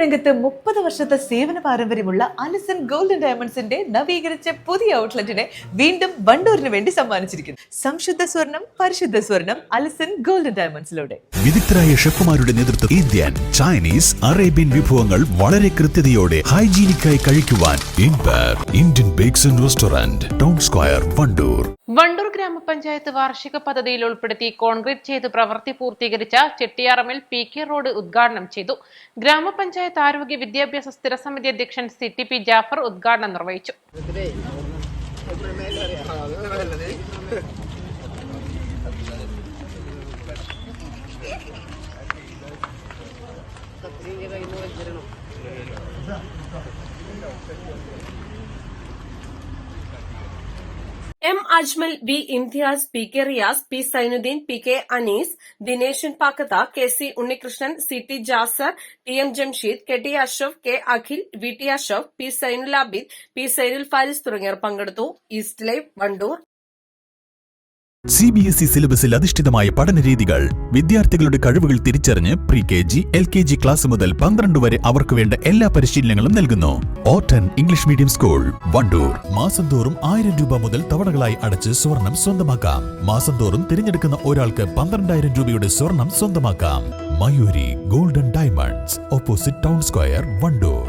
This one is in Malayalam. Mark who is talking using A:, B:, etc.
A: രംഗത്ത് 30 വർഷത്തെ സേവന പാരമ്പര്യമുള്ള അലിസൺ ഗോൾഡൻ ഡയമണ്ട്സിന്റെ നവീകരിച്ച പുതിയ ഔട്ട്ലെറ്റിനെ വീണ്ടും വണ്ടൂരിന് വേണ്ടി സമ്മാനിച്ചിരിക്കുന്നു. സംശുദ്ധ സ്വർണം, പരിശുദ്ധ സ്വർണം, അലിസൺ ഗോൾഡൻ ഡയമണ്ട്സിലൂടെ.
B: വിദഗ്ധരായ ഷെഫുമാരുടെ നേതൃത്വം ഇന്ത്യൻ, ചൈനീസ്, അറേബ്യൻ വിഭവങ്ങൾ വളരെ കൃത്യതയോടെ ഹൈജീനിക്കായി കഴിക്കുവാൻ Indian bakes and restaurant, town square, Wandoor.
C: Wandoor ഗ്രാമപഞ്ചായത്ത് വാർഷിക പദ്ധതിയിൽ ഉൾപ്പെടുത്തി കോൺക്രീറ്റ് ചെയ്ത് പ്രവൃത്തി പൂർത്തീകരിച്ച ചെട്ടിയാറമ്മൽ PK റോഡ് ഉദ്ഘാടനം ചെയ്തു. ഗ്രാമപഞ്ചായത്ത് ആരോഗ്യ വിദ്യാഭ്യാസ സ്ഥിരസമിതി അധ്യക്ഷൻ CTP ജാഫർ ഉദ്ഘാടനം നിർവഹിച്ചു.
D: M. Ajmal, B. Imtiaz, PK Riaz, P. Sainuddin, PK Anis, Dineshan Pakata, KC Unnikrishnan, CT Jasar, TM Jamshid, KT Ashraf, K. Akhil, VT Ashraf, P. Sainul Abid, P. Sainul Faris തുടങ്ങിയവർ പങ്കെടുത്തു. East live, Wandoor.
B: CBSE സിലബസിൽ അധിഷ്ഠിതമായ പഠനരീതികൾ, വിദ്യാർത്ഥികളുടെ കഴിവുകൾ തിരിച്ചറിഞ്ഞ് pre-KG, LKG ക്ലാസ് മുതൽ 12 വരെ അവർക്ക് വേണ്ട എല്ലാ പരിശീലനങ്ങളും നൽകുന്നു. ഓട്ടൻ ഇംഗ്ലീഷ് മീഡിയം സ്കൂൾ, വണ്ടൂർ. മാസം തോറും 1000 രൂപ മുതൽ തവണകളായി അടച്ച് സ്വർണം സ്വന്തമാക്കാം. മാസം തോറും തിരഞ്ഞെടുക്കുന്ന ഒരാൾക്ക് 12,000 രൂപയുടെ സ്വർണം സ്വന്തമാക്കാം. Mayuri golden diamonds, opposite town square, Wandoor.